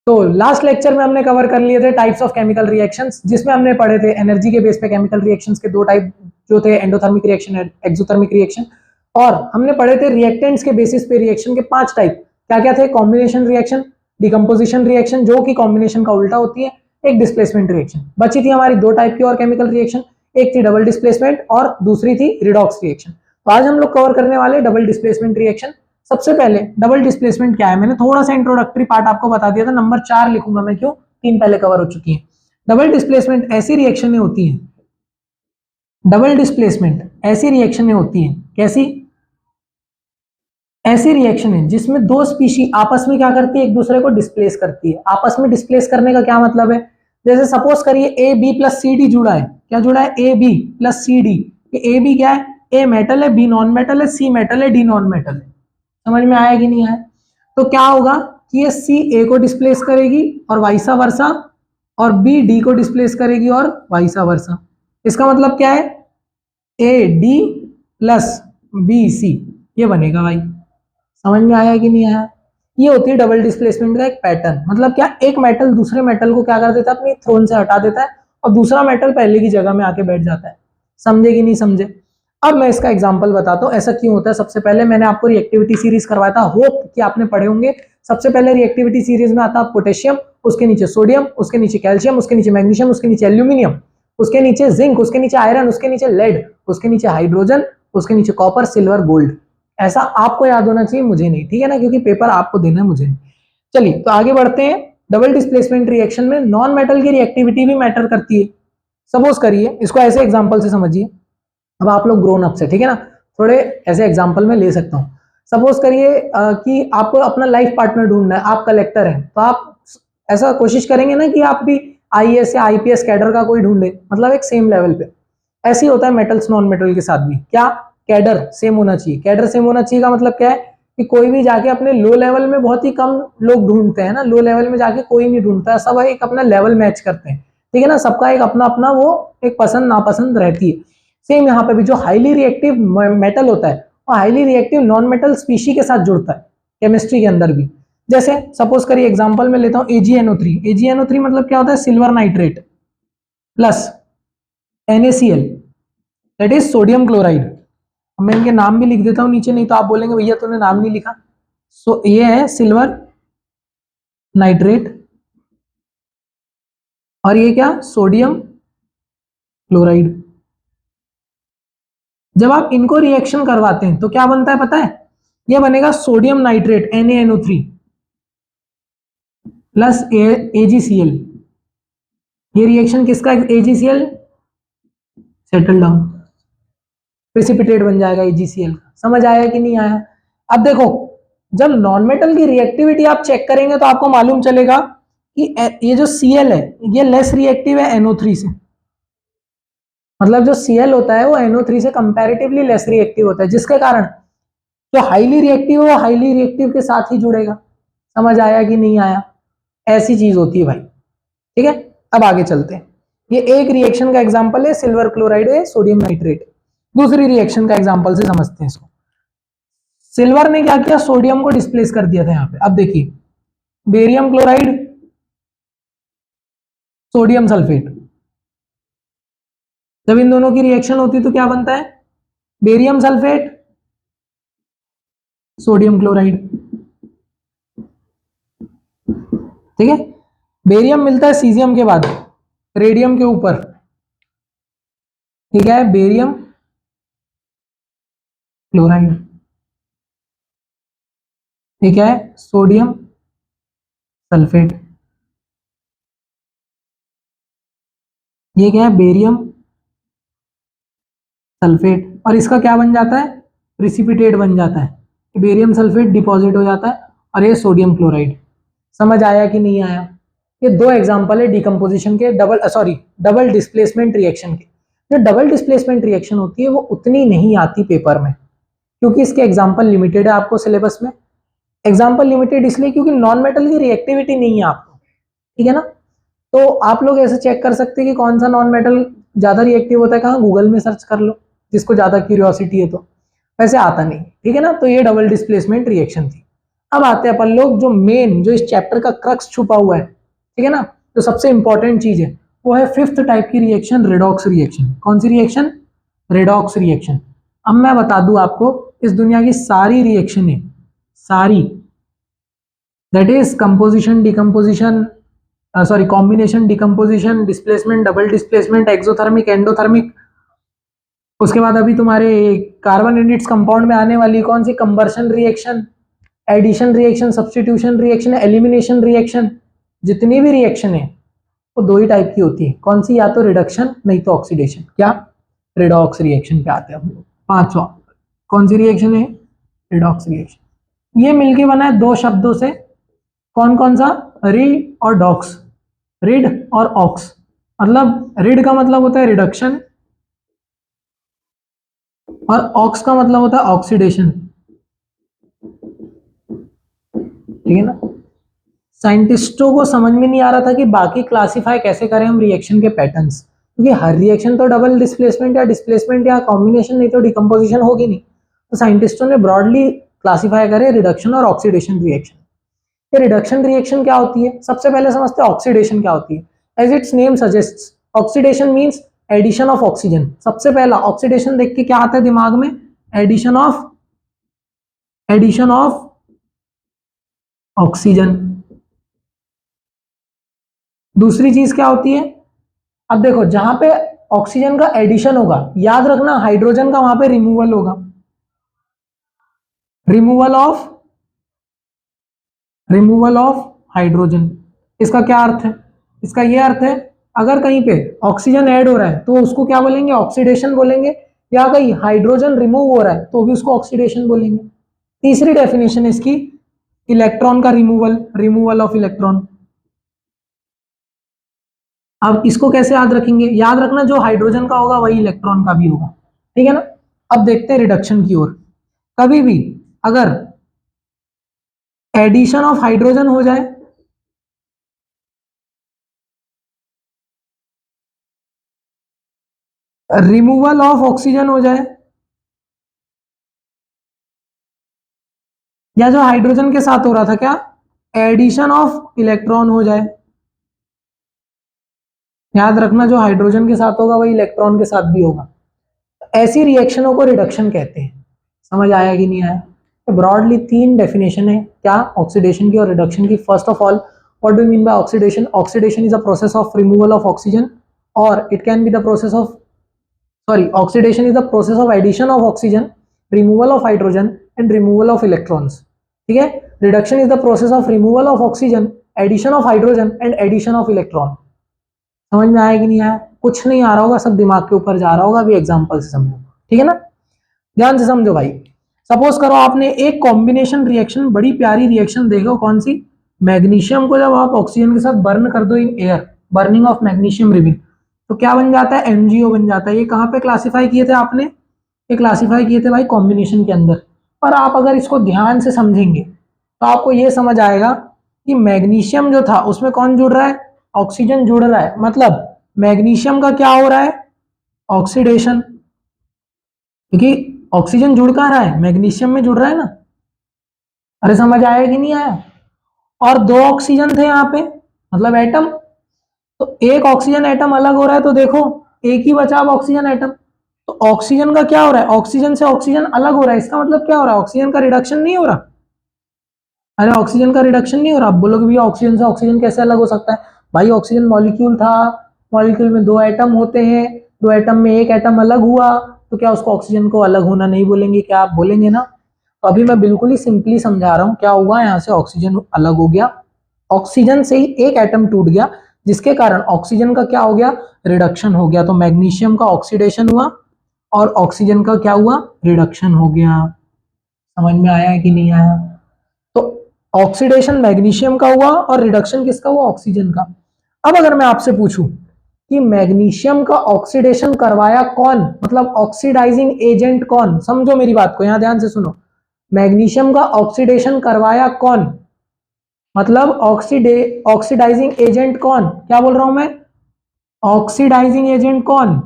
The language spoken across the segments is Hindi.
तो लास्ट लेक्चर में हमने कवर कर लिए थे टाइप्स ऑफ केमिकल रिएक्शंस, जिसमें हमने पढ़े थे एनर्जी के बेस पे केमिकल रिएक्शंस के दो टाइप जो थे, एंडोथर्मिक रिएक्शन, एक्सोथर्मिक रिएक्शन। और हमने पढ़े थे रिएक्टेंट्स के बेसिस पे रिएक्शन के 5 टाइप। क्या क्या थे? कॉम्बिनेशन रिएक्शन, डिकम्पोजिशन रिएक्शन जो कि कॉम्बिनेशन का उल्टा होती है, एक डिस्प्लेसमेंट रिएक्शन। बची थी हमारी 2 टाइप की और केमिकल रिएक्शन, एक थी डबल डिस्प्लेसमेंट और दूसरी थी रिडॉक्स रिएक्शन। तो आज हम लोग कवर करने वाले डबल डिस्प्लेसमेंट रिएक्शन। सबसे पहले डबल डिस्प्लेसमेंट क्या है, मैंने थोड़ा सा इंट्रोडक्टरी पार्ट आपको बता दिया था, नंबर 4 लिखूंगा मैं, क्यों? 3 पहले कवर हो चुकी है। डबल डिस्प्लेसमेंट ऐसी रिएक्शन में होती है, डबल डिस्प्लेसमेंट ऐसी रिएक्शन में होती है, कैसी? ऐसी रिएक्शन है जिसमें दो स्पीशी आपस में क्या करती है, एक दूसरे को डिस्प्लेस करती है। आपस में डिस्प्लेस करने का क्या मतलब है? जैसे सपोज करिए A B plus C D जुड़ा है। क्या जुड़ा है? A B plus C D. A B क्या है? ए मेटल है, बी नॉन मेटल है, सी मेटल है, डी नॉन मेटल है। समझ में आया कि नहीं आया? तो क्या होगा कि ये सी ए को डिस्प्लेस करेगी और वाइसा वर्सा, और बी डी को डिस्प्लेस करेगी और वाइसा वर्सा। इसका मतलब क्या है? A D plus B C, ये बनेगा भाई। समझ में आया कि नहीं आया? ये होती है डबल डिस्प्लेसमेंट का एक पैटर्न। मतलब क्या, एक मेटल दूसरे मेटल को क्या कर देता है, अपनी थ्रोन से हटा देता है और दूसरा मेटल पहले की जगह में आके बैठ जाता है। समझे कि नहीं समझे? अब मैं इसका एग्जांपल बताता हूँ ऐसा क्यों होता है। सबसे पहले मैंने आपको रिएक्टिविटी सीरीज करवाया था, होप कि आपने पढ़े होंगे। सबसे पहले रिएक्टिविटी सीरीज में आता है पोटेशियम, उसके नीचे सोडियम, उसके नीचे कैल्शियम, उसके नीचे मैग्नीशियम, उसके नीचे एल्यूमिनियम, उसके नीचे जिंक, उसके नीचे आयरन, उसके नीचे लेड, उसके नीचे हाइड्रोजन, उसके नीचे कॉपर, सिल्वर, गोल्ड। ऐसा आपको याद होना चाहिए, मुझे नहीं, ठीक है ना, क्योंकि पेपर आपको देना है, मुझे नहीं। चलिए तो आगे बढ़ते हैं। डबल डिस्प्लेसमेंट रिएक्शन में नॉन मेटल की रिएक्टिविटी भी मैटर करती है। सपोज करिए, इसको ऐसे एग्जांपल से समझिए। अब आप लोग ग्रोन अप्स है, ठीक है ना, थोड़े ऐसे एग्जांपल में ले सकता हूं। सपोज करिए कि आपको अपना लाइफ पार्टनर ढूंढना है, आप कलेक्टर हैं, तो आप ऐसा कोशिश करेंगे ना कि आप भी आईएएस या आईपीएस कैडर का कोई ढूंढे, मतलब एक सेम लेवल पे। ऐसे ही होता है मेटल्स नॉन मेटल के साथ भी। क्या? कैडर सेम होना चाहिए। कैडर सेम होना चाहिए का मतलब क्या है कि कोई भी जाके अपने लो लेवल में, बहुत ही कम लोग ढूंढते हैं ना, लो लेवल में जाके कोई नहीं ढूंढता है, सब एक अपना लेवल मैच करते हैं, ठीक है ना, सबका एक अपना अपना वो एक पसंद नापसंद रहती है। सेम यहाँ पे भी जो हाईली रिएक्टिव मेटल होता है वो highly reactive non metal species के साथ जुड़ता है केमिस्ट्री के अंदर भी। जैसे सपोज करिए एग्जांपल में लेता हूं AgNO3। AgNO3 मतलब क्या होता है? Silver nitrate plus NaCl, that is sodium chloride. मैं इनके नाम भी लिख देता हूं नीचे, नहीं तो आप बोलेंगे भैया तूने नाम नहीं लिखा। सो ये है सिल्वर नाइट्रेट और ये क्या? Sodium chloride. जब आप इनको रिएक्शन करवाते हैं तो क्या बनता है पता है? ये बनेगा sodium nitrate NaNO3 plus AgCl। ये रिएक्शन किसका? AgCl सेटल डाउन, प्रेसिपिटेट बन जाएगा AgCl का। समझ आया कि नहीं आया? अब देखो, जब नॉन मेटल की रिएक्टिविटी आप चेक करेंगे तो आपको मालूम चलेगा कि ये जो Cl है ये लेस रिएक्टिव है NO3 से। मतलब जो Cl होता है वो NO3 से कंपैरेटिवली लेस रिएक्टिव होता है, जिसके कारण जो हाईली रिएक्टिव है वो हाईली रिएक्टिव के साथ ही जुड़ेगा। समझ आया कि नहीं आया? ऐसी चीज होती है भाई, ठीक है। अब आगे चलते हैं। ये एक रिएक्शन का एग्जांपल है, सिल्वर क्लोराइड है सोडियम नाइट्रेट। दूसरी रिएक्शन का एग्जांपल से समझते हैं इसको। सिल्वर ने क्या किया? सोडियम को डिस्प्लेस कर दिया था यहाँ पे। अब देखिए, बेरियम क्लोराइड, सोडियम सल्फेट, जब इन दोनों की रिएक्शन होती है तो क्या बनता है? बेरियम सल्फेट, सोडियम क्लोराइड, ठीक है। बेरियम मिलता है सीजियम के बाद, रेडियम के ऊपर, ठीक है, बेरियम क्लोराइड, ठीक है, सोडियम सल्फेट। ये क्या है? Barium sulphate. और इसका क्या बन जाता है? प्रिसिपिटेट बन जाता है। बेरियम सल्फेट डिपॉजिट हो जाता है और ये सोडियम क्लोराइड। समझ आया कि नहीं आया? ये दो एग्जांपल है डिकम्पोजिशन के, डबल डिस्प्लेसमेंट रिएक्शन के। जो डबल डिस्प्लेसमेंट रिएक्शन होती है वो उतनी नहीं आती पेपर में, क्योंकि इसके एग्जांपल लिमिटेड है आपको सिलेबस में। एग्जांपल लिमिटेड इसलिए क्योंकि नॉन मेटल की रिएक्टिविटी नहीं है आपको, ठीक है ना। तो आप लोग ऐसे चेक कर सकते हैं कि कौन सा नॉन मेटल ज्यादा रिएक्टिव होता है, कहाँ? गूगल में सर्च कर लो, जिसको ज्यादा क्यूरियोसिटी है तो। वैसे आता नहीं, ठीक है ना। तो ये डबल डिस्प्लेसमेंट रिएक्शन थी। अब आते हैं अपन लोग जो मेन, जो इस चैप्टर का क्रक्स छुपा हुआ है, ठीक है ना, जो सबसे इंपॉर्टेंट चीज है, वो है फिफ्थ टाइप की रिएक्शन, रेडॉक्स रिएक्शन। कौन सी रिएक्शन? Redox reaction. अब मैं बता दूं आपको, इस दुनिया की सारी रिएक्शन है, सारी, that is composition, decomposition, sorry combination, decomposition, displacement, double displacement, exothermic, endothermic, उसके बाद अभी तुम्हारे कार्बन एंड इट्स कंपाउंड में आने वाली कौन सी, combustion reaction, addition reaction, substitution reaction, elimination reaction, जितनी भी रिएक्शन है वो दो ही टाइप की होती है। कौन सी? या तो रिडक्शन, नहीं तो ऑक्सीडेशन। क्या? रिडॉक्स रिएक्शन पे आते हैं हम लोग। पांचवा कौन सी रिएक्शन है? Redox reaction. ये मिलके बना है दो शब्दों से। कौन कौन सा? री और डॉक्स। रिड और ऑक्स। मतलब रिड का मतलब होता है रिडक्शन और ऑक्स का मतलब होता है ऑक्सीडेशन, ठीक है ना। साइंटिस्टों को समझ में नहीं आ रहा था कि बाकी क्लासिफाई कैसे करें हम रिएक्शन के पैटर्न्स, क्योंकि हर रिएक्शन तो डबल डिस्प्लेसमेंट या डिस्प्लेसमेंट या कॉम्बिनेशन, नहीं तो डिकम्पोजिशन होगी नहीं। तो साइंटिस्टों ने ब्रॉडली क्लासिफाई करे रिडक्शन और ऑक्सीडेशन रिएक्शन। ये रिडक्शन रिएक्शन क्या होती है? सबसे पहले समझते हैं ऑक्सीडेशन क्या होती है। As its name suggests, oxidation means addition of oxygen. सबसे पहला ऑक्सीडेशन देख के क्या आता है दिमाग में? Addition of oxygen. दूसरी चीज क्या होती है? अब देखो, जहां पे ऑक्सीजन का एडिशन होगा, याद रखना हाइड्रोजन का वहां पे रिमूवल होगा। Removal of hydrogen. इसका क्या अर्थ है? इसका यह अर्थ है, अगर कहीं पे ऑक्सीजन ऐड हो रहा है तो उसको क्या बोलेंगे? ऑक्सीडेशन बोलेंगे। या कहीं हाइड्रोजन रिमूव हो रहा है तो भी उसको ऑक्सीडेशन बोलेंगे। तीसरी डेफिनेशन है इसकी, इलेक्ट्रॉन का रिमूवल, रिमूवल ऑफ इलेक्ट्रॉन। अब इसको कैसे याद रखेंगे? याद रखना जो हाइड्रोजन का होगा वही इलेक्ट्रॉन का भी होगा, ठीक है ना। अब देखते हैं रिडक्शन की ओर। कभी भी अगर एडिशन ऑफ हाइड्रोजन हो जाए, रिमूवल ऑफ ऑक्सीजन हो जाए, या जो हाइड्रोजन के साथ हो रहा था क्या, एडिशन ऑफ इलेक्ट्रॉन हो जाए, याद रखना जो हाइड्रोजन के साथ होगा वही इलेक्ट्रॉन के साथ भी होगा, ऐसी रिएक्शनों को रिडक्शन कहते हैं। समझ आया कि नहीं आया? तो ब्रॉडली तीन डेफिनेशन है क्या, ऑक्सीडेशन की और रिडक्शन की। First of all, what do mean by oxidation? Oxidation is a process of removal of oxygen, और it can be the process of, sorry, oxidation is the process of addition of oxygen, removal of hydrogen and removal of electrons, ठीक है। Reduction is the process of removal of oxygen, addition of hydrogen and addition of electron. समझ में आया कि नहीं आया? कुछ नहीं आ रहा होगा, सब दिमाग के ऊपर जा रहा होगा, अभी एग्जांपल से समझो, ठीक है ना। ध्यान से समझो भाई। सपोज करो आपने एक कॉम्बिनेशन रिएक्शन, बड़ी प्यारी रिएक्शन देखो, कौन सी? मैग्नीशियम को जब आप ऑक्सीजन के साथ बर्न कर दो in air, burning of magnesium रिविंग, तो क्या बन जाता है? एमजीओ बन जाता है। ये कहां पे क्लासिफाई किए थे आपने? ये क्लासिफाई किए थे भाई कॉम्बिनेशन के अंदर। पर आप अगर इसको ध्यान से समझेंगे तो आपको ये समझ आएगा कि मैग्नीशियम जो था उसमें कौन जुड़ रहा है? ऑक्सीजन जुड़ रहा है। मतलब मैग्नीशियम का क्या हो रहा है? ऑक्सीडेशन, क्योंकि ऑक्सीजन जुड़ कहाँ रहा है? मैग्नीशियम में जुड़ रहा है ना। अरे समझ आया कि नहीं आया? और दो ऑक्सीजन थे यहाँ पे, मतलब एटम, तो एक ऑक्सीजन एटम अलग हो रहा है, तो देखो एक ही बचा अब ऑक्सीजन एटम। तो ऑक्सीजन का क्या हो रहा है? ऑक्सीजन से ऑक्सीजन अलग हो रहा है। इसका मतलब क्या हो रहा है? ऑक्सीजन का रिडक्शन नहीं हो रहा। अरे ऑक्सीजन का रिडक्शन नहीं हो रहा। आप बोलोगे भैया ऑक्सीजन से ऑक्सीजन कैसे अलग हो सकता है? भाई ऑक्सीजन मॉलिक्यूल था, मॉलिक्यूल में दो एटम होते हैं, दो एटम में एक एटम अलग हुआ, तो क्या उसको ऑक्सीजन को अलग होना नहीं बोलेंगे? क्या आप बोलेंगे ना? तो अभी मैं बिल्कुल ही सिंपली समझा रहा हूं क्या हुआ यहाँ से, ऑक्सीजन अलग हो गया, ऑक्सीजन से ही एक एटम टूट गया, जिसके कारण ऑक्सीजन का क्या हो गया? रिडक्शन हो गया। तो मैग्नीशियम का ऑक्सीडेशन हुआ और ऑक्सीजन का क्या हुआ? रिडक्शन हो गया। समझ में आया है कि नहीं आया? तो ऑक्सीडेशन मैग्नीशियम का हुआ और रिडक्शन किसका हुआ? ऑक्सीजन का। अब अगर मैं आपसे पूछूं कि मैग्नीशियम का ऑक्सीडेशन करवाया कौन, मतलब ऑक्सीडाइजिंग एजेंट कौन, समझो मेरी बात को, यहां ध्यान से सुनो। मैग्नीशियम का ऑक्सीडेशन करवाया कौन, मतलब ऑक्सीडाइजिंग एजेंट कौन? क्या बोल रहा हूं मैं? ऑक्सीडाइजिंग एजेंट कौन?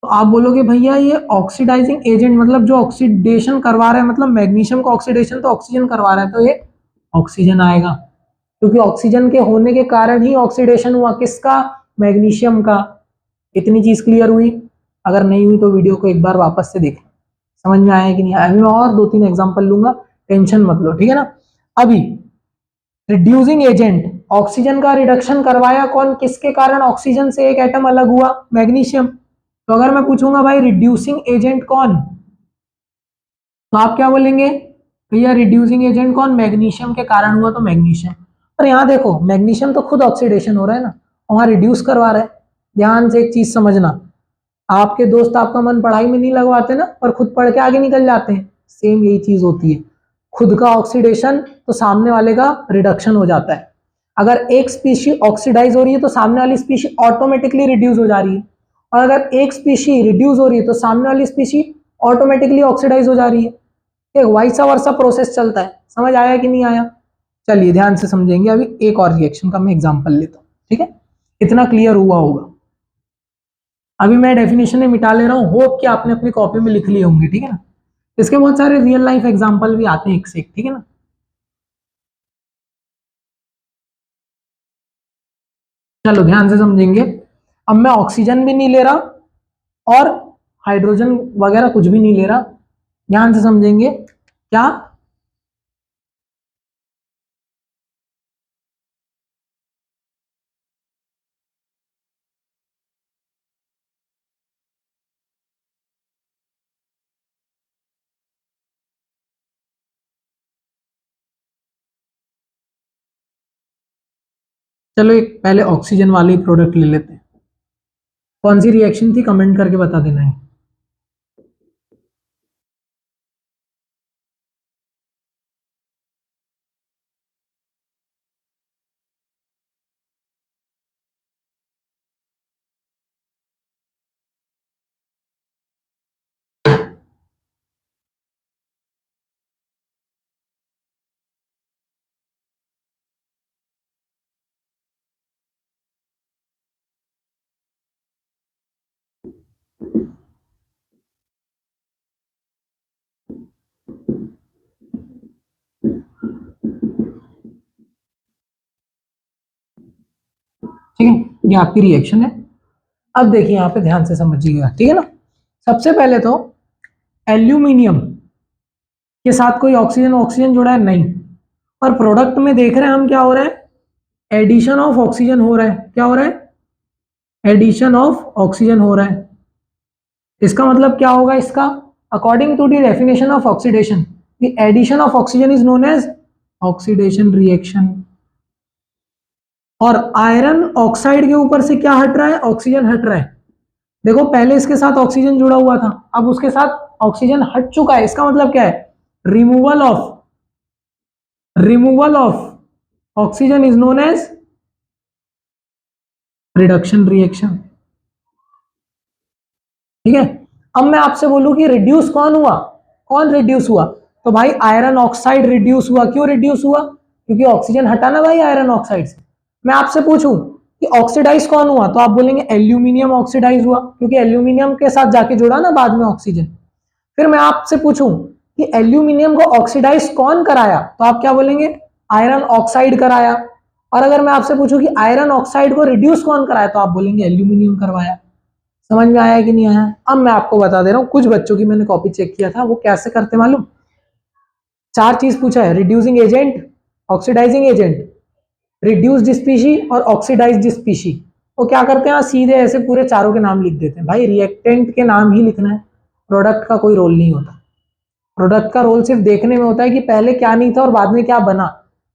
तो आप बोलोगे भैया ये ऑक्सीडाइजिंग एजेंट मतलब जो ऑक्सीडेशन करवा रहा है, मतलब मैग्नीशियम का ऑक्सीडेशन तो ऑक्सीजन करवा रहा है, तो ये ऑक्सीजन आएगा, क्योंकि ऑक्सीजन के होने के कारण ही ऑक्सीडेशन हुआ, किसका, मैग्नीशियम का। इतनी चीज क्लियर हुई? अगर नहीं हुई तो वीडियो को एक बार वापस से देख, समझ में आया कि नहीं आया। अभी मैं और 2-3 एग्जांपल लूंगा, टेंशन मत लो, ठीक है ना। अभी रिड्यूसिंग एजेंट, ऑक्सीजन का रिडक्शन करवाया कौन, किसके कारण ऑक्सीजन से एक एटम अलग हुआ, मैग्नीशियम। तो अगर मैं पूछूंगा भाई रिड्यूसिंग एजेंट कौन, तो आप क्या बोलेंगे, भैया रिड्यूसिंग एजेंट कौन, मैग्नीशियम के कारण हुआ तो मैग्नीशियम। पर यहाँ देखो मैग्नीशियम तो खुद ऑक्सीडेशन हो रहा है ना, वहां रिड्यूस करवा रहा है। ध्यान से एक चीज समझना, आपके दोस्त आपका मन पढ़ाई में नहीं लगवाते ना, पर खुद पढ़ के आगे निकल जाते हैं, सेम यही चीज होती है। खुद का ऑक्सीडेशन तो सामने वाले का रिडक्शन हो जाता है। अगर एक स्पीशी ऑक्सीडाइज हो रही है तो सामने वाली स्पीशी ऑटोमेटिकली रिड्यूस हो जा रही है, और अगर एक स्पीशी रिड्यूस हो रही है तो सामने वाली स्पीशी ऑटोमेटिकली ऑक्सीडाइज हो जा रही है। एक वाइसा वर्सा प्रोसेस चलता है। समझ आया कि नहीं आया? चलिए ध्यान से समझेंगे। अभी एक और रिएक्शन का मैं एग्जांपल लेता हूं, ठीक है, इतना क्लियर हुआ होगा। अभी मैं डेफिनेशन में मिटा ले रहा हूं, होप कि आपने अपनी कॉपी में लिख लिए होंगे, ठीक है ना। इसके बहुत सारे रियल लाइफ एग्जांपल भी आते हैं एक से एक, ठीक है ना। चलो ध्यान से समझेंगे। अब मैं ऑक्सीजन भी नहीं ले रहा और हाइड्रोजन वगैरह कुछ भी नहीं ले रहा, ध्यान से समझेंगे क्या। चलो एक पहले ऑक्सीजन वाले प्रोडक्ट ले लेते हैं। कौन सी रिएक्शन थी कमेंट करके बता देना है। ठीक है, ये आपकी रिएक्शन है। अब देखिए यहाँ पे ध्यान से समझिएगा, ठीक है ना। सबसे पहले तो एल्यूमिनियम के साथ कोई ऑक्सीजन ऑक्सीजन जुड़ा है नहीं, और प्रोडक्ट में देख रहे हैं हम क्या हो रहा है, एडिशन ऑफ ऑक्सीजन हो रहा है। क्या हो रहा है, एडिशन ऑफ ऑक्सीजन हो रहा है। इसका मतलब क्या होगा इसका, according to the definition of oxidation, the addition of oxygen is known as oxidation reaction. और आयरन ऑक्साइड के ऊपर से क्या हट रहा है, ऑक्सीजन हट रहा है। देखो पहले इसके साथ ऑक्सीजन जुड़ा हुआ था, अब उसके साथ ऑक्सीजन हट चुका है। इसका मतलब क्या है, removal of oxygen is known as reduction reaction, ठीक है। अब मैं आपसे बोलूं कि रिड्यूस कौन हुआ, कौन रिड्यूस हुआ, तो भाई आयरन ऑक्साइड रिड्यूस हुआ। क्यों रिड्यूस हुआ, क्योंकि ऑक्सीजन हटा ना भाई आयरन ऑक्साइड से। मैं आपसे पूछूं कि ऑक्सीडाइज कौन हुआ, तो आप बोलेंगे एल्यूमिनियम ऑक्सीडाइज हुआ, क्योंकि एल्यूमिनियम के साथ जाके जुड़ा ना बाद में ऑक्सीजन। फिर मैं आपसे पूछूं कि एल्यूमिनियम को ऑक्सीडाइज कौन कराया, तो आप क्या बोलेंगे, आयरन ऑक्साइड कराया। और अगर मैं आपसे पूछूं कि आयरन ऑक्साइड को रिड्यूस कौन कराया, तो आप बोलेंगे एल्यूमिनियम करवाया। समझ में आया कि नहीं आया? अब मैं आपको बता दे रहा हूं, कुछ बच्चों की मैंने कॉपी चेक किया था, वो कैसे करते मालूम, 4 चीज पूछा है, reducing agent, oxidising agent, reduced species और ऑक्सीडाइज्ड स्पीशी। वो क्या करते हैं, सीधे ऐसे पूरे चारों के नाम लिख देते हैं। भाई रिएक्टेंट के नाम ही लिखना है, प्रोडक्ट का कोई रोल नहीं होता। प्रोडक्ट का रोल सिर्फ देखने में होता है कि पहले क्या नहीं था और बाद में क्या बना।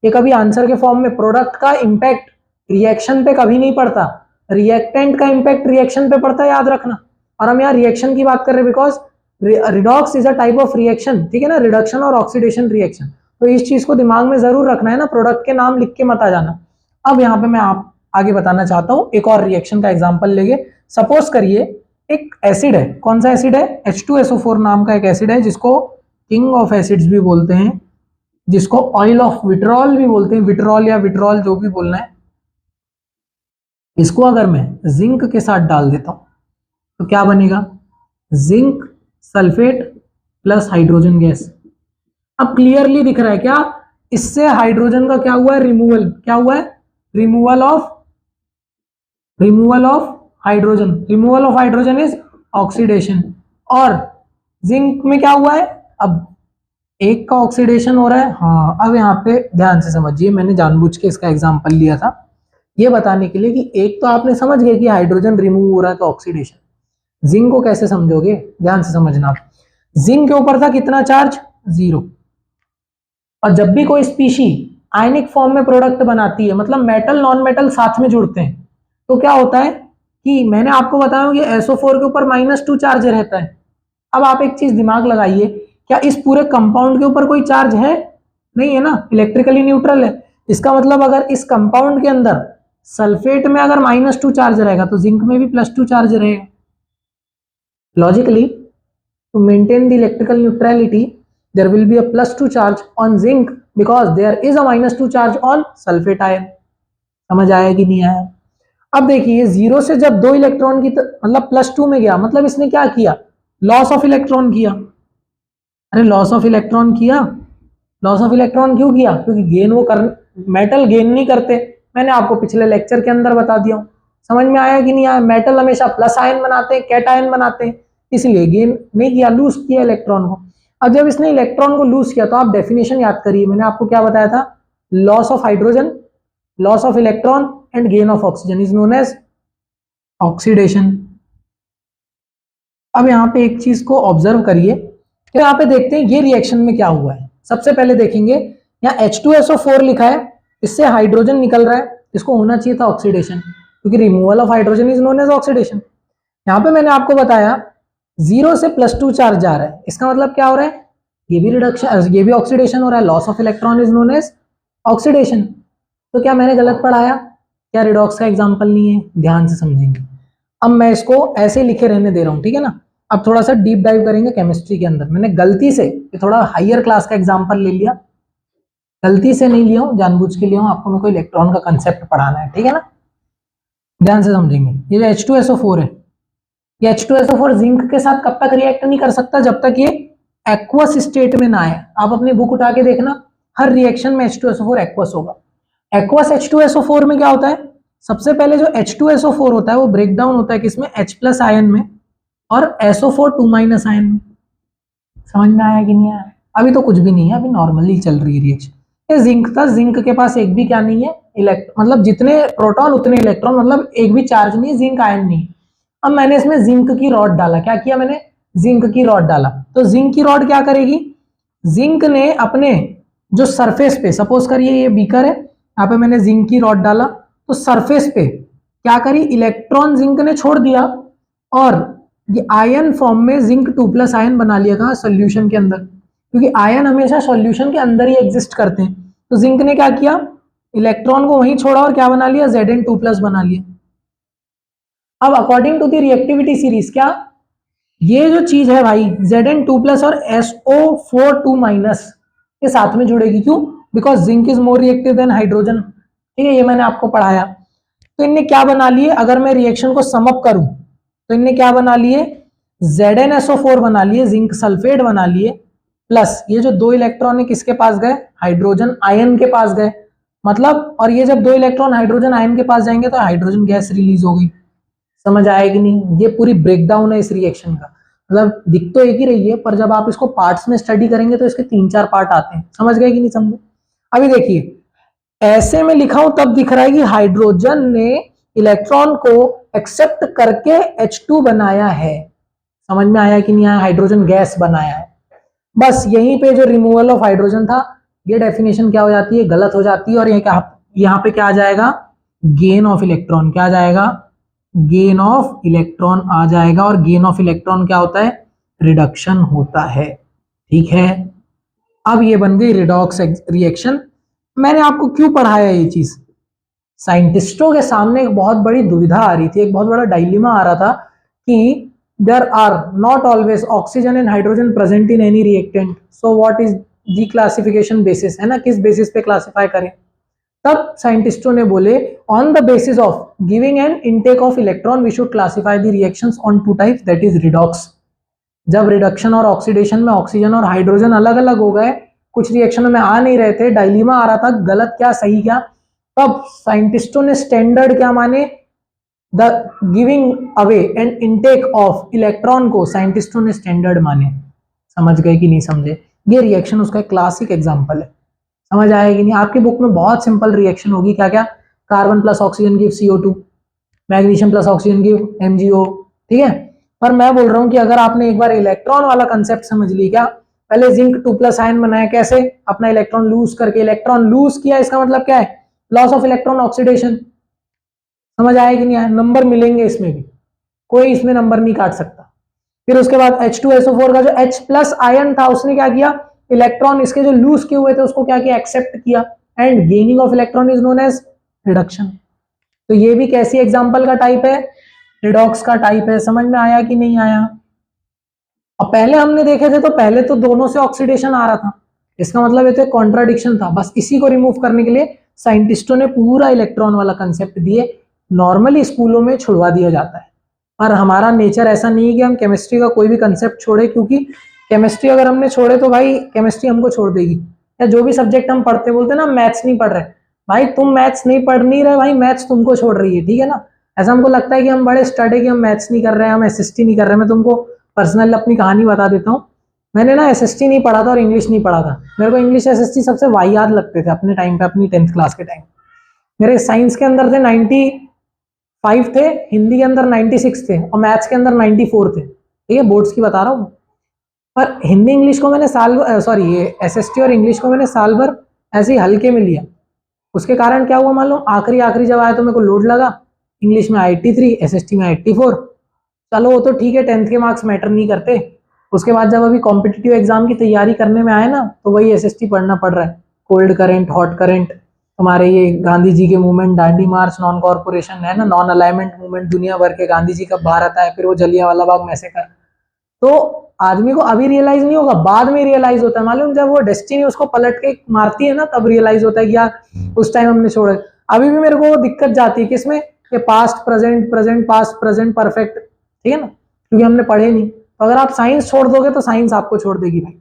ये कभी आंसर के फॉर्म में, प्रोडक्ट का इंपैक्ट रिएक्शन पे कभी नहीं पड़ता, रिएक्टेंट का इंपैक्ट रिएक्शन पे पड़ता है, याद रखना। और हम यहाँ रिएक्शन की बात कर रहे हैं because redox is a type of reaction, ठीक है ना, रिडक्शन और ऑक्सीडेशन रिएक्शन। तो इस चीज को दिमाग में जरूर रखना है ना, प्रोडक्ट के नाम लिख के मत आ जाना। अब यहाँ पे मैं आप आगे बताना चाहता हूँ, एक और रिएक्शन का एग्जाम्पल लेंगे। सपोज करिए एक एसिड है, कौन सा एसिड है, H2SO4 नाम का एक एसिड है, जिसको किंग ऑफ एसिड्स भी बोलते हैं, जिसको ऑयल ऑफ विट्रॉल भी बोलते हैं, विट्रॉल या विट्रॉल जो भी बोलना है। इसको अगर मैं जिंक के साथ डाल देता हूं तो क्या बनेगा, zinc sulphate plus hydrogen gas. अब क्लियरली दिख रहा है क्या, इससे हाइड्रोजन का क्या हुआ है, रिमूवल। क्या हुआ है, removal of hydrogen. Removal of hydrogen is oxidation. और जिंक में क्या हुआ है, अब एक का ऑक्सीडेशन हो रहा है। हाँ, अब यहाँ पे ध्यान से समझिए, मैंने जानबूझ के इसका एग्जांपल लिया था ये बताने के लिए कि एक तो आपने समझ गए कि हाइड्रोजन रिमूव हो रहा है तो ऑक्सीडेशन। जिंक को कैसे समझोगे, ध्यान से समझना। जिंक के ऊपर था कितना चार्ज, 0। और जब भी कोई स्पीशी आयनिक फॉर्म में प्रोडक्ट बनाती है, मतलब मेटल नॉन मेटल साथ में जुड़ते हैं, तो क्या होता है कि मैंने आपको बताया कि SO4 के ऊपर -2 चार्ज रहता है। अब आप एक चीज दिमाग लगाइए, क्या इस पूरे कंपाउंड के ऊपर कोई चार्ज है, नहीं है ना, इलेक्ट्रिकली न्यूट्रल है। इसका मतलब अगर इस कंपाउंड के अंदर सल्फेट में अगर -2 चार्ज रहेगा तो जिंक में भी +2 चार्ज रहेगा। Logically, to maintain the electrical neutrality, there will be a +2 charge on zinc because there is a -2 charge on sulfate ion। समझ आया कि नहीं आया। अब देखिए 0 से जब 2 इलेक्ट्रॉन की मतलब +2 में गया, मतलब इसने क्या किया, लॉस ऑफ इलेक्ट्रॉन किया। अरे लॉस ऑफ इलेक्ट्रॉन किया, लॉस ऑफ इलेक्ट्रॉन क्यों किया, क्योंकि गेन वो कर, मेटल गेन नहीं करते, मैंने आपको पिछले लेक्चर के अंदर बता दिया हूं। समझ में आया कि नहीं आया, मेटल हमेशा प्लस आयन बनाते हैं, कैट आयन बनाते हैं, इसलिए गेन नहीं किया, लूज किया इलेक्ट्रॉन को। अब जब इसने इलेक्ट्रॉन को लूज किया तो आप डेफिनेशन याद करिए, मैंने आपको क्या बताया था, loss of hydrogen, loss of electron and gain of oxygen is known as oxidation. अब यहाँ पे एक चीज को ऑब्जर्व करिए, तो यहाँ पे देखते हैं ये रिएक्शन में क्या हुआ है। सबसे पहले देखेंगे यहाँ H2SO4 लिखा है, इससे हाइड्रोजन निकल रहा है, इसको होना चाहिए था ऑक्सीडेशन, क्योंकि removal of hydrogen is known as oxidation. यहाँ पे मैंने आपको बताया 0 से +2 चार्ज जा रहा है, इसका मतलब क्या हो रहा है, ये भी रिडक्शन, ये भी ऑक्सीडेशन हो रहा है, loss of electron is known as oxidation. तो क्या मैंने गलत पढ़ाया, क्या रिडॉक्स का एग्जाम्पल नहीं है, ध्यान से समझेंगे। अब मैं इसको ऐसे लिखे रहने दे रहा हूं, ठीक है ना। अब थोड़ा सा डीप डाइव करेंगे केमिस्ट्री के अंदर। मैंने गलती से थोड़ा हायर क्लास का एग्जांपल ले लिया, गलती से नहीं लिया हूं, जानबूझ के लिया हूं, आपको मेरे को इलेक्ट्रॉन का कंसेप्ट पढ़ाना है, ठीक है ना। ध्यान से समझेंगे। ये जो H2SO4 है, ये H2SO4 जिंक के साथ कब तक रिएक्ट नहीं कर सकता, जब तक ये एक्वस स्टेट में ना आए। आप अपनी बुक उठा के देखना, हर रिएक्शन में H2SO4 एक्वस होगा। एक्वस H2SO4 में क्या होता है, सबसे पहले जो H2SO4 होता है वो ब्रेक डाउन होता है किसमें, H+ आयन में और SO4 2- आयन में। समझ में आया कि नहीं आया, अभी तो कुछ भी नहीं है, अभी नॉर्मली चल रही है रिएक्शन। ये जिंक था, जिंक के पास एक भी क्या नहीं है, मतलब जितने प्रोटॉन उतने इलेक्ट्रॉन, मतलब एक भी चार्ज नहीं है, जिंक आयन नहीं। अब मैंने इसमें जिंक की रॉड डाला, क्या किया मैंने, जिंक की रॉड डाला, तो जिंक की रॉड क्या करेगी, जिंक ने अपने जो सरफेस पे, सपोज करिए ये बीकर है, यहाँ पे मैंने जिंक की रॉड डाला, तो सरफेस पे क्या करी, इलेक्ट्रॉन जिंक ने छोड़ दिया और ये आयन फॉर्म में जिंक 2+ आयन बना लिया, कहा, सोल्यूशन के अंदर, क्योंकि आयन हमेशा सॉल्यूशन के अंदर ही एग्जिस्ट करते हैं। तो जिंक ने क्या किया, इलेक्ट्रॉन को वहीं छोड़ा और क्या बना लिया, Zn2+ बना लिया। अब according to the reactivity series, क्या ये जो चीज है भाई, Zn2+ और SO4 2- ये साथ में जुड़ेगी, क्यों, because zinc is more reactive than hydrogen, ठीक है, ये मैंने आपको पढ़ाया। तो इनने क्या बना लिए, अगर मैं रिएक्शन को समअप करूं तो इनने क्या बना लिए, ZnSO4 बना लिए, जिंक सल्फेट बना लिए, प्लस ये जो 2 इलेक्ट्रॉन है किसके पास गए, हाइड्रोजन आयन के पास गए, मतलब, और ये जब 2 इलेक्ट्रॉन हाइड्रोजन आयन के पास जाएंगे तो हाइड्रोजन गैस रिलीज हो गई। समझ आया कि नहीं, ये पूरी ब्रेकडाउन है इस रिएक्शन का। मतलब दिख तो एक ही रही है, पर जब आप इसको पार्ट्स में स्टडी करेंगे तो इसके 3-4 पार्ट आते हैं। समझ गए कि नहीं समझे। अभी देखिए, ऐसे में लिखा हूं तब दिख रहा है कि हाइड्रोजन ने इलेक्ट्रॉन को एक्सेप्ट करके H2 बनाया है। समझ में आया कि नहीं आया, हाइड्रोजन गैस बनाया है। बस यहीं पे जो रिमूवल ऑफ हाइड्रोजन था, ये डेफिनेशन क्या हो जाती है, गलत हो जाती है, और ये क्या, यहाँ पे क्या आ जाएगा, गेन ऑफ इलेक्ट्रॉन, क्या आ जाएगा, गेन ऑफ इलेक्ट्रॉन आ जाएगा। और गेन ऑफ इलेक्ट्रॉन क्या होता है, रिडक्शन होता है, ठीक है। अब ये बन गई रिडॉक्स रिएक्शन। मैंने आपको क्यों पढ़ाया ये चीज, साइंटिस्टों के सामने एक बहुत बड़ी दुविधा आ रही थी, एक बहुत बड़ा डायलेमा आ रहा था कि there are not always oxygen and hydrogen present in any reactant, so what is the classification basis, है ना, किस बेसिस पे क्लासिफाई करें। तब साइंटिस्टों ने बोले, on the basis of giving an intake of electron we should classify the reactions on 2 types, that is redox जब रिडक्शन और ऑक्सीडेशन में ऑक्सीजन और हाइड्रोजन अलग अलग हो गए, कुछ रिएक्शनों में आ नहीं रहे थे, डायलीमा आ रहा था, गलत क्या सही क्या, तब साइंटिस्टों ने स्टैंडर्ड क्या माने, the giving away and intake of electron को साइंटिस्टों ने स्टैंडर्ड माने। समझ गए कि नहीं समझे? ये रिएक्शन उसका क्लासिक एग्जांपल है। समझ आया कि नहीं? आपकी बुक में बहुत सिंपल रिएक्शन होगी, क्या क्या, carbon plus oxygen give CO2, magnesium plus oxygen give MgO, ठीक है। पर मैं बोल रहा हूं कि अगर आपने एक बार इलेक्ट्रॉन वाला कंसेप्ट समझ ली, क्या पहले जिंक 2+ आयन बनाया, कैसे, अपना इलेक्ट्रॉन लूज करके, इलेक्ट्रॉन लूज किया, इसका मतलब क्या है, लॉस ऑफ इलेक्ट्रॉन ऑक्सीडेशन। समझ आया कि नहीं आया? नंबर मिलेंगे इसमें भी, कोई इसमें नंबर नहीं काट सकता। फिर उसके बाद H2SO4 का जो H+ आयन था, उसने क्या किया, इलेक्ट्रॉन इसके जो लूज किए हुए थे उसको क्या किया, एक्सेप्ट किया, and gaining of electron is known as reduction. तो ये भी कैसी एग्जांपल का टाइप है, रिडॉक्स का टाइप है। समझ में आया कि नहीं आया? और पहले हमने देखे थे तो पहले तो दोनों से ऑक्सीडेशन आ रहा था, इसका मतलब ये तो कॉन्ट्राडिक्शन था। बस इसी को रिमूव करने के लिए साइंटिस्टों ने पूरा इलेक्ट्रॉन वाला कंसेप्ट दिए। नॉर्मली स्कूलों में छुड़वा दिया जाता है, पर हमारा नेचर ऐसा नहीं है कि हम केमिस्ट्री का कोई भी कंसेप्ट छोड़े, क्योंकि केमिस्ट्री अगर हमने छोड़े तो भाई केमिस्ट्री हमको छोड़ देगी। या जो भी सब्जेक्ट हम पढ़ते, बोलते ना मैथ्स नहीं पढ़ रहे, भाई तुम मैथ्स नहीं पढ़ नहीं रहे, भाई मैथ्स तुमको छोड़ रही है, ठीक है ना। ऐसा हमको लगता है कि हम बड़े स्टडी, कि हम मैथ्स नहीं कर रहे हैं, हम SST नहीं कर रहे हैं। मैं तुमको पर्सनल अपनी कहानी बता देता हूँ। मैंने ना SST नहीं पढ़ा था और इंग्लिश नहीं पढ़ा था। मेरे को इंग्लिश SST सबसे वाहियात लगते थे अपने टाइम पे, अपनी 10th क्लास के टाइम। मेरे साइंस के अंदर थे 95 थे, हिंदी के अंदर 96 थे, और मैथ्स के अंदर 94 थे, ठीक है, बोर्ड्स की बता रहा हूँ। पर हिंदी इंग्लिश को मैंने सॉरी ये SST और इंग्लिश को मैंने साल भर ऐसे ही हल्के में लिया। उसके कारण क्या हुआ मालूम, आखिरी आखिरी जब आया तो मेरे को लोड लगा, इंग्लिश में 83, SST में 84। चलो वो तो ठीक है, 10th के मार्क्स मैटर नहीं करते। उसके बाद जब अभी कॉम्पिटिटिव एग्जाम की तैयारी करने में आए ना, तो वही SST पढ़ना पड़ रहा है, कोल्ड करंट, हॉट करंट, हमारे ये गांधी जी के मूवमेंट, दांडी मार्च, नॉन कॉर्पोरेशन है ना, नॉन अलाइनमेंट मूवमेंट, दुनिया भर के, गांधी जी कब बाहर आता है, फिर वो जलियांवाला बाग मैसेकर। तो आदमी को अभी रियलाइज नहीं होगा, बाद में रियलाइज होता है, मालूम, जब वो डेस्टिनी उसको पलट के मारती है ना, तब रियलाइज होता है कि यार उस टाइम हमने छोड़ा। अभी भी मेरे को वो दिक्कत जाती है किसमें, कि past present, present past, present perfect, ठीक है ना, क्योंकि हमने पढ़े नहीं। तो अगर आप साइंस छोड़ दोगे तो साइंस आपको छोड़ देगी भाई,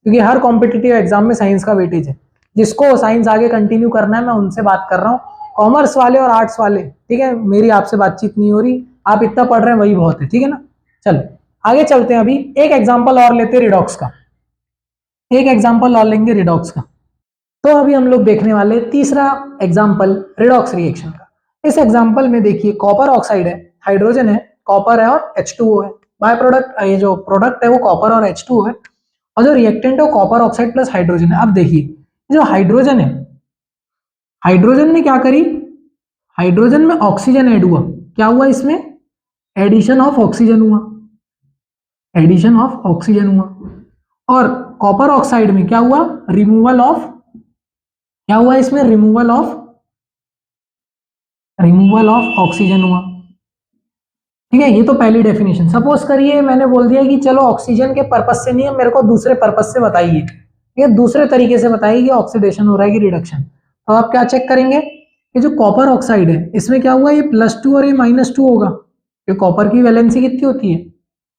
क्योंकि हर कॉम्पिटिटिव एग्जाम में साइंस का वेटेज है। जिसको साइंस आगे कंटिन्यू करना है, मैं उनसे बात कर रहा हूँ, कॉमर्स वाले और आर्ट्स वाले, ठीक है, मेरी आपसे बातचीत नहीं हो रही, आप इतना पढ़ रहे हैं वही बहुत है, ठीक है ना। चलो आगे चलते हैं, अभी एक एग्जांपल और लेते हैं रिडॉक्स का, एक एग्जांपल और लेंगे रिडॉक्स का। तो अभी हम लोग देखने वाले तीसरा एग्जांपल रिडॉक्स रिएक्शन का। इस एग्जांपल में देखिए, कॉपर ऑक्साइड है, हाइड्रोजन है, कॉपर है और H2O है। बाय प्रोडक्ट, ये जो प्रोडक्ट है वो कॉपर और H2O है, और जो रिएक्टेंट है वो कॉपर ऑक्साइड प्लस हाइड्रोजन है। अब देखिए, जो हाइड्रोजन है, हाइड्रोजन ने क्या करी, हाइड्रोजन में ऑक्सीजन ऐड हुआ, क्या हुआ इसमें, एडिशन ऑफ ऑक्सीजन हुआ, एडिशन ऑफ ऑक्सीजन हुआ। और कॉपर ऑक्साइड में क्या हुआ, रिमूवल ऑफ, क्या हुआ इसमें, रिमूवल ऑफ ऑक्सीजन हुआ, ठीक है। ये तो पहली डेफिनेशन। सपोज करिए मैंने बोल दिया कि चलो ऑक्सीजन के पर्पज से नहीं है, मेरे को दूसरे पर्पज से बताइए, ये दूसरे तरीके से बताइए कि ऑक्सीडेशन हो रहा है कि रिडक्शन। तो आप क्या चेक करेंगे, ये जो कॉपर ऑक्साइड है इसमें क्या हुआ, ये +2 और ये -2 होगा। ये कॉपर की वैलेंसी कितनी होती है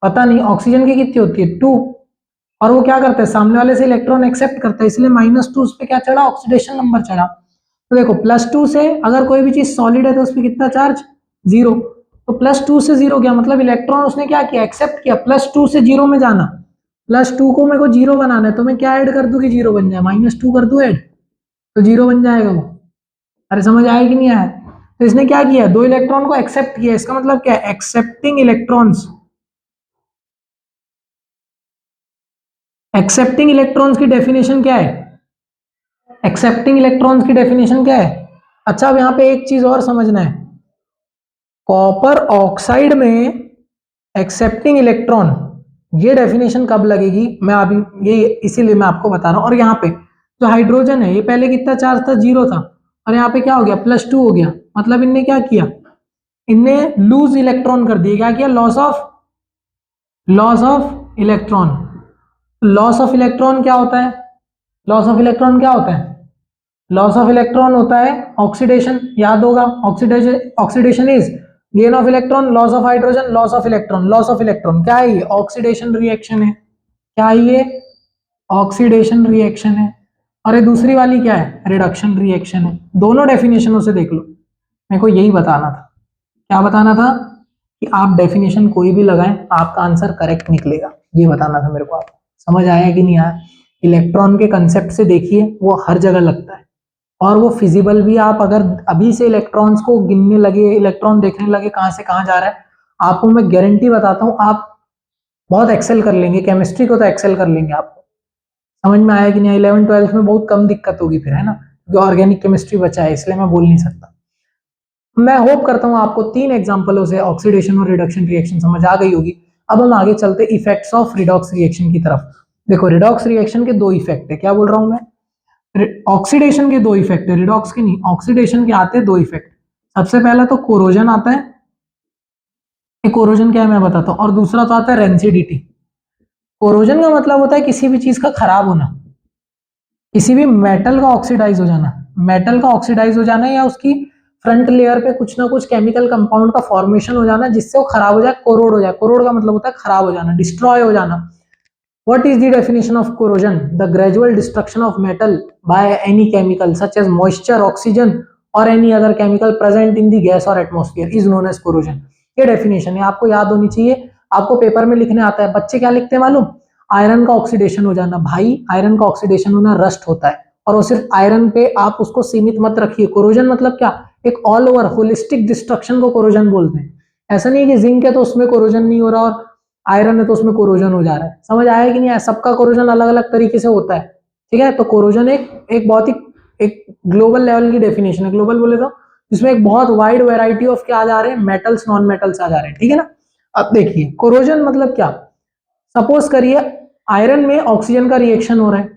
पता नहीं, ऑक्सीजन की कितनी होती है 2, और वो क्या करता है, सामने वाले से इलेक्ट्रॉन एक्सेप्ट करता है, इसलिए -2 उस पर क्या चढ़ा, ऑक्सीडेशन नंबर चढ़ा। तो देखो +2 से अगर कोई भी चीज सॉलिड है तो उस पर कितना चार्ज, 0। तो +2 से 0 गया, मतलब इलेक्ट्रॉन उसने क्या किया, एक्सेप्ट किया। +2 से 0 में जाना, +2 को मेरे को 0 बनाना है, तो मैं क्या ऐड कर दूं कि 0 बन जाए, -2 कर दूं ऐड, तो 0 बन जाएगा वो। अरे समझ आया कि नहीं आया? तो इसने क्या किया, 2 इलेक्ट्रॉन को एक्सेप्ट किया, इसका मतलब क्या है, एक्सेप्टिंग इलेक्ट्रॉन्स। एक्सेप्टिंग इलेक्ट्रॉन्स की डेफिनेशन क्या है, एक्सेप्टिंग इलेक्ट्रॉन्स की डेफिनेशन क्या है। अच्छा, अब यहां पे एक चीज और समझना है, कॉपर ऑक्साइड में एक्सेप्टिंग इलेक्ट्रॉन, ये डेफिनेशन कब लगेगी, मैं अभी ये इसीलिए मैं आपको बता रहा हूं। और यहाँ पे जो हाइड्रोजन है, ये पहले कितना चार्ज था, 0 था, और यहाँ पे क्या हो गया, +2 हो गया। मतलब इनने क्या किया, इनने लूज इलेक्ट्रॉन कर दिया, क्या किया, loss of electron. Loss of electron क्या होता है, लॉस ऑफ इलेक्ट्रॉन क्या होता है, लॉस ऑफ इलेक्ट्रॉन होता है ऑक्सीडेशन, याद होगा, oxidation, oxidation is gain of electron, loss of hydrogen, loss of electron, loss of electron क्या है ये? ऑक्सीडेशन रिएक्शन है। क्या है ये? ऑक्सीडेशन रिएक्शन है। और ये दूसरी वाली क्या है? रिडक्शन रिएक्शन है। दोनों डेफिनेशनों से देख लो, मेरे को यही बताना था। क्या बताना था? कि आप डेफिनेशन कोई भी लगाएं आपका आंसर करेक्ट निकलेगा, ये बताना था मेरे को। आपको समझ आया कि नहीं आया? इलेक्ट्रॉन के कंसेप्ट से देखिए, वो हर जगह लगता है और वो फिजिबल भी। आप अगर अभी से इलेक्ट्रॉन्स को गिनने लगे, इलेक्ट्रॉन देखने लगे कहां से कहां जा रहा है, आपको मैं गारंटी बताता हूं आप बहुत एक्सेल कर लेंगे। केमिस्ट्री को तो एक्सेल कर लेंगे। आपको समझ में आया कि नहीं? 11 12 में बहुत कम दिक्कत होगी फिर, है ना, क्योंकि ऑर्गेनिक केमिस्ट्री बचा है, इसलिए मैं बोल नहीं सकता। मैं होप करता हूं आपको 3 एग्जांपलों से ऑक्सीडेशन और रिडक्शन रिएक्शन समझ आ गई होगी। अब हम आगे चलते इफेक्ट्स ऑफ रिडॉक्स रिएक्शन की तरफ। देखो, रिडॉक्स रिएक्शन के 2 इफेक्ट है। क्या बोल रहा हूं मैं? ऑक्सीडेशन के 2 इफेक्ट है, रिडॉक्स के नहीं। ऑक्सीडेशन के आते हैं 2 इफेक्ट। सबसे पहला तो कोरोजन आता है। कोरोजन क्या है मैं बताता हूं। और दूसरा तो आता है रेंसिडिटी। कोरोजन का मतलब होता है किसी भी चीज का खराब होना, किसी भी मेटल का ऑक्सीडाइज हो जाना। मेटल का ऑक्सीडाइज हो जाना या उसकी फ्रंट लेयर पे कुछ ना कुछ केमिकल कंपाउंड का फॉर्मेशन हो जाना जिससे वो खराब हो जाए, कोरोड हो जाए। कोरोड का मतलब होता है खराब हो जाना, डिस्ट्रॉय हो जाना। What is the definition of corrosion? The gradual destruction of metal by any chemical such as moisture, oxygen or any other chemical present in the gas or atmosphere is known as corrosion. ये डेफिनेशन है, आपको याद होनी चाहिए। आपको पेपर में लिखने आता है। बच्चे क्या लिखते हैं मालूम? आयरन का ऑक्सीडेशन हो जाना। भाई, आयरन का ऑक्सीडेशन होना रस्ट होता है, और वो सिर्फ आयरन पे आप उसको सीमित मत रखिए। कोरोजन मतलब क्या? एक ऑल ओवर होलिस्टिक डिस्ट्रक्शन को कोरोजन बोलते हैं। ऐसा नहीं है कि जिंक है तो उसमें कोरोजन नहीं हो रहा और आयरन है तो उसमें कोरोजन हो जा रहा है। समझ आया कि नहीं आया? सबका कोरोजन अलग अलग तरीके से होता है, ठीक है। तो कोरोजन एक बहुत ही एक ग्लोबल लेवल की डेफिनेशन है। ग्लोबल बोले तो इसमें एक बहुत वाइड वैरायटी ऑफ क्या आ जा रहे हैं, मेटल्स, नॉन मेटल्स आ जा रहे हैं, ठीक है ना। अब देखिए कोरोजन मतलब क्या। सपोज करिए आयरन में ऑक्सीजन का रिएक्शन हो रहा है।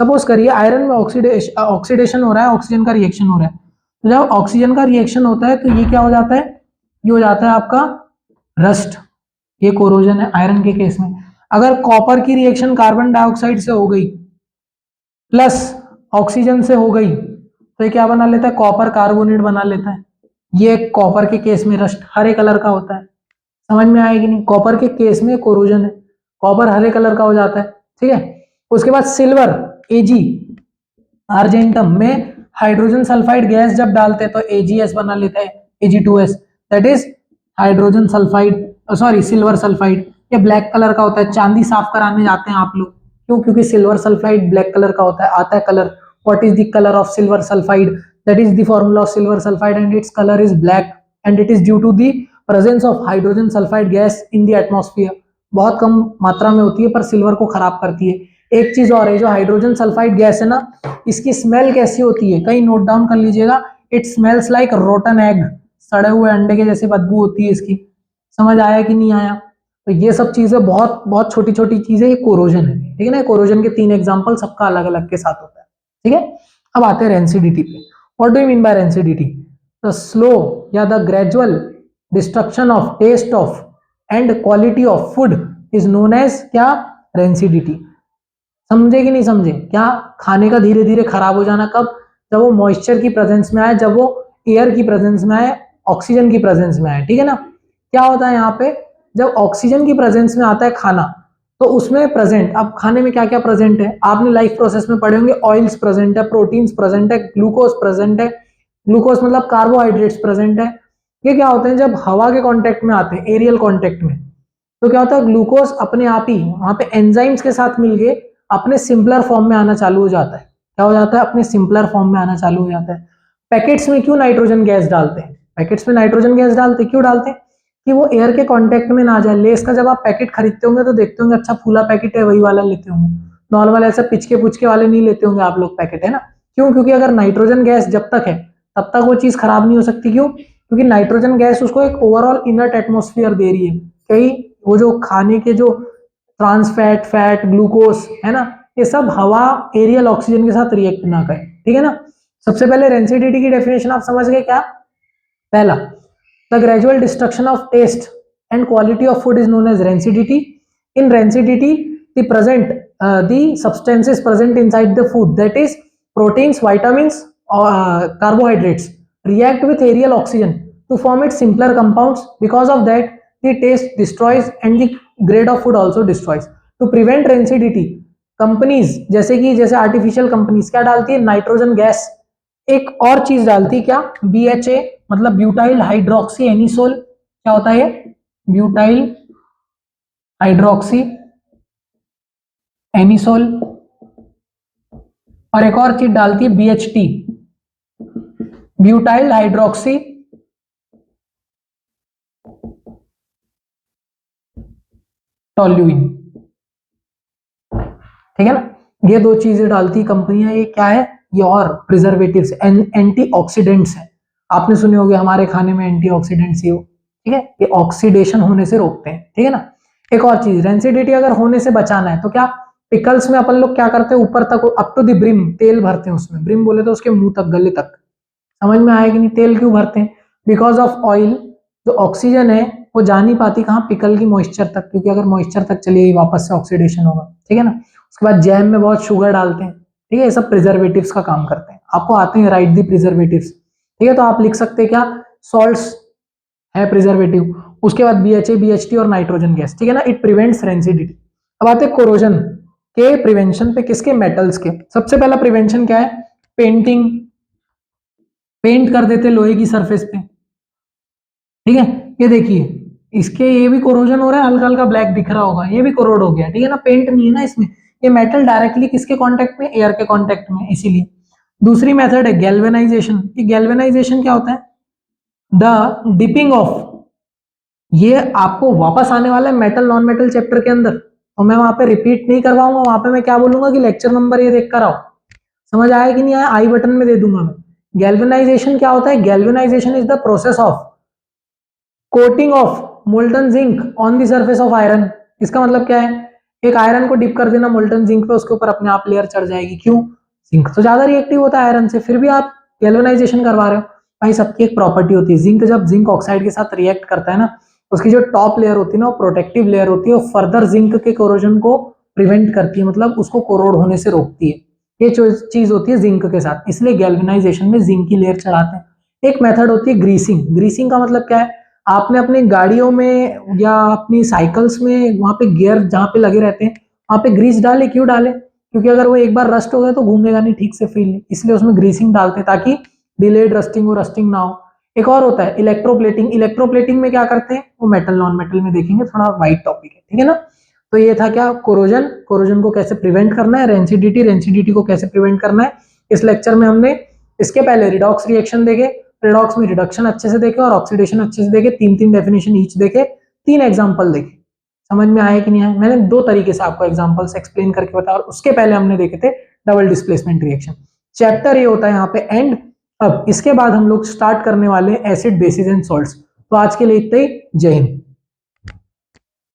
सपोज करिए आयरन में ऑक्सीडेशन हो रहा है, ऑक्सीजन का रिएक्शन हो रहा है। तो जब ऑक्सीजन का रिएक्शन होता है तो ये क्या हो जाता है? ये हो जाता है आपका रस्ट। ये कोरोजन है आयरन के केस में। अगर कॉपर की रिएक्शन कार्बन डाइऑक्साइड से हो गई प्लस ऑक्सीजन से हो गई तो ये क्या बना लेता है? कॉपर कार्बोनेट बना लेता है। ये कॉपर के केस में रस्ट हरे कलर का होता है। समझ में आएगी नहीं? कॉपर के केस में कोरोजन है, कॉपर हरे कलर का हो जाता है, ठीक है। उसके बाद सिल्वर एजी आर्जेंटम में हाइड्रोजन सल्फाइड गैस जब डालते हैं तो एजीएस बना लेता है, Ag2S, that is hydrogen sulphide, sorry silver sulphide. ये ब्लैक कलर का होता है। चांदी साफ कराने जाते हैं आप लोग, क्यों? क्योंकि सिल्वर सल्फाइड ब्लैक कलर का होता है, आता है colour. What is the colour of silver sulphide? That is the formula of silver sulphide and its colour is black and it is due to the presence of hydrogen sulphide gas in the atmosphere. बहुत कम मात्रा में होती है पर सिल्वर को खराब करती है। एक चीज और है, जो हाइड्रोजन सल्फाइड गैस है ना, इसकी स्मेल कैसी होती है? कहीं नोट डाउन कर लीजिएगा। It smells like rotten egg, सड़े हुए अंडे के जैसी बदबू होती है इसकी। समझ आया कि नहीं आया? तो ये सब चीजें बहुत बहुत छोटी छोटी चीजें, ये कोरोजन है, ठीक है ना। कोरोजन के 3 एग्जांपल, सबका अलग अलग के साथ होता है, ठीक है। अब आते हैं रेंसिडिटी पे। What do you mean by rancidity? The slow या the gradual destruction of taste of and quality of food is known as क्या? रेंसिडिटी। समझे कि नहीं समझे? क्या खाने का धीरे धीरे खराब हो जाना। कब? जब वो मॉइस्चर की प्रेजेंस में आए, जब वो एयर की प्रेजेंस में आए, ऑक्सीजन की प्रेजेंस में आए, ठीक है ना। क्या होता है यहाँ पे? जब ऑक्सीजन की प्रेजेंस में आता है खाना तो उसमें प्रेजेंट, अब खाने में क्या क्या प्रेजेंट है आपने लाइफ प्रोसेस में पढ़े होंगे। ऑयल्स प्रेजेंट है, प्रोटीन्स प्रेजेंट है, ग्लूकोज प्रेजेंट है। ग्लूकोज मतलब कार्बोहाइड्रेट्स प्रेजेंट है। ये क्या होते हैं? जब हवा के कांटेक्ट में आते हैं, एरियल कांटेक्ट में, तो क्या होता है? ग्लूकोज अपने आप ही वहां पे एंजाइम्स के साथ मिलके अपने सिंपलर फॉर्म में आना चालू हो जाता है। क्या हो जाता है? अपने सिंपलर फॉर्म में आना चालू हो जाता है। पैकेट्स में क्यों नाइट्रोजन गैस डालते हैं? पैकेट्स में नाइट्रोजन गैस डालते क्यों डालते हैं? कि वो एयर के कांटेक्ट में ना जाए। लेस का जब आप पैकेट खरीदते होंगे तो देखते होंगे अच्छा फूला पैकेट है, वही वाला लेते होंगे। नॉर्मल ऐसा पिचके पुचके वाले नहीं लेते होंगे आप लोग पैकेट, है ना। क्यों? क्योंकि अगर नाइट्रोजन गैस जब तक है तब तक वो चीज खराब नहीं हो सकती। क्यों? क्योंकि नाइट्रोजन गैस उसको एक ओवरऑल इनर्ट एटमोस्फियर दे रही है। कहीं वो जो खाने के जो ट्रांस फैट, फैट, ग्लूकोज है ना, ये सब हवा एरियल ऑक्सीजन के साथ रिएक्ट ना करे, ठीक है ना। सबसे पहले रेंसिडिटी की डेफिनेशन आप समझ गए क्या? पहला, the gradual destruction of taste and quality of food is known as rancidity. In rancidity the present the substances present inside the food, that is proteins, vitamins और carbohydrates, react with aerial oxygen to form its simpler compounds. Because of that, the taste destroys and the grade of food also destroys. To prevent rancidity, companies जैसे आर्टिफिशियल कंपनीज क्या डालती है, नाइट्रोजन गैस, एक और चीज डालती है क्या, BHA मतलब ब्यूटाइल हाइड्रोक्सी एनिसोल, क्या होता है, ब्यूटाइल हाइड्रोक्सी एनिसोल, और एक और चीज डालती है BHT, ब्यूटाइल हाइड्रोक्सी टोल्यूइन, ठीक है ना। ये दो चीजें डालती कंपनियां, ये क्या है, ये और प्रिजर्वेटिव्स एंटीऑक्सीडेंट्स है। आपने सुने होंगे हमारे खाने में एंटीऑक्सीडेंट्स, ये ठीक है, ये ऑक्सीडेशन होने से रोकते हैं, ठीक है ना। एक और चीज, रेंसिडिटी अगर होने से बचाना है तो क्या, पिकल्स में अपन लोग क्या करते हैं, ऊपर तक अप टू द ब्रिम तेल भरते हैं उसमें, ब्रिम बोले तो उसके मुंह तक, गले तक, समझ में आएगी नहीं, तेल क्यों भरते हैं, बिकॉज ऑफ ऑयल, जो ऑक्सीजन है वो जा नहीं पाती कहाँ, पिकल की मॉइस्चर तक, क्योंकि अगर मॉइस्चर तक चलेगी वापस से ऑक्सीडेशन होगा, ठीक है ना। उसके बाद जैम में बहुत शुगर डालते हैं, ठीक है, ये सब प्रिजर्वेटिव्स का काम करते हैं, आपको आते हैं राइट दी प्रिजर्वेटिव्स, ठीक है, तो आप लिख सकते हैं क्या, सॉल्ट्स है प्रिजर्वेटिव, उसके बाद BHA BHT और नाइट्रोजन गैस, ठीक है ना, इट प्रिवेंट्स रेंसिडिटी। अब आते हैं कोरोजन के प्रिवेंशन पे, किसके, मेटल्स के। सबसे पहला प्रिवेंशन क्या है, पेंटिंग, पेंट कर देते लोहे की सरफेस पे, ठीक है, ये देखिए इसके ये भी कोरोजन हो रहा है, हल्का हल्का ब्लैक दिख रहा होगा, ये भी कोरोड हो गया, ठीक है ना, पेंट नहीं है ना इसमें, ये मेटल डायरेक्टली किसके कांटेक्ट में, एयर के कांटेक्ट में, इसीलिए। दूसरी मेथड है गैल्वेनाइजेशन, ये गैल्वेनाइजेशन क्या होता है, द डिपिंग ऑफ, ये आपको वापस आने वाला है मेटल नॉन मेटल चैप्टर के अंदर, तो मैं वहां पे रिपीट नहीं करवाऊंगा, वहां पे मैं क्या बोलूंगा कि लेक्चर नंबर ये देख कर आओ, समझ आया कि नहीं आया, आई बटन में दे दूंगा मैं। गैल्वेनाइजेशन क्या होता है, galvanisation is the process of coating of molten zinc on the surface of iron. इसका मतलब क्या है, एक आयरन को डिप कर देना मोल्टन जिंक पे, उसके ऊपर अपने आप लेयर चढ़ जाएगी, क्यों, जिंक तो ज्यादा रिएक्टिव होता है आयरन से, फिर भी आप गैल्वेनाइजेशन करवा रहे हो। भाई सबकी एक प्रॉपर्टी होती है, जिंक जब जिंक ऑक्साइड के साथ रिएक्ट करता है ना, उसकी जो टॉप लेयर होती है ना, वो प्रोटेक्टिव लेयर होती है, वो फर्दर जिंक के कोरोजन को प्रिवेंट करती है, मतलब उसको कोरोड होने से रोकती है, ये चीज होती है जिंक के साथ, इसलिए गैल्वेनाइजेशन में जिंक की लेयर चढ़ाते हैं। एक मेथड होती है ग्रीसिंग, ग्रीसिंग का मतलब क्या है, आपने अपनी गाड़ियों में या अपनी साइकिल्स में वहां पे गियर जहां पे लगे रहते हैं वहां पे ग्रीस डाले, क्यों डाले, क्योंकि अगर वो एक बार रस्ट हो गया तो घूमेगा नहीं ठीक से फ्रीली, इसलिए उसमें ग्रीसिंग डालते हैं ताकि डिलेड रस्टिंग हो, रस्टिंग ना हो। एक और होता है इलेक्ट्रोप्लेटिंग, इलेक्ट्रोप्लेटिंग में क्या करते हैं, वो मेटल नॉन मेटल में देखेंगे, थोड़ा वाइट टॉपिक है, ठीक है ना। तो ये था क्या, कोरोजन, कोरोजन को कैसे प्रिवेंट करना है, रेंसिडिटी, रेंसिडिटी को कैसे प्रिवेंट करना है। इस लेक्चर में हमने इसके पहले रिडॉक्स रिएक्शन देखे, रिडॉक्स में रिडक्शन अच्छे से देखे और ऑक्सीडेशन अच्छे से देखे, तीन तीन डेफिनेशन ईच देखे, तीन एग्जांपल देखे, समझ में आया कि नहीं आया, मैंने दो तरीके से आपको एग्जांपल्स एक्सप्लेन करके बताया, और उसके पहले हमने देखे थे डबल डिस्प्लेसमेंट रिएक्शन। चैप्टर ये होता है यहाँ पे एंड। अब इसके बाद हम लोग स्टार्ट करने वाले एसिड बेसिस एंड सॉल्ट्स। तो आज के लिए इतना ही, जय हिंद।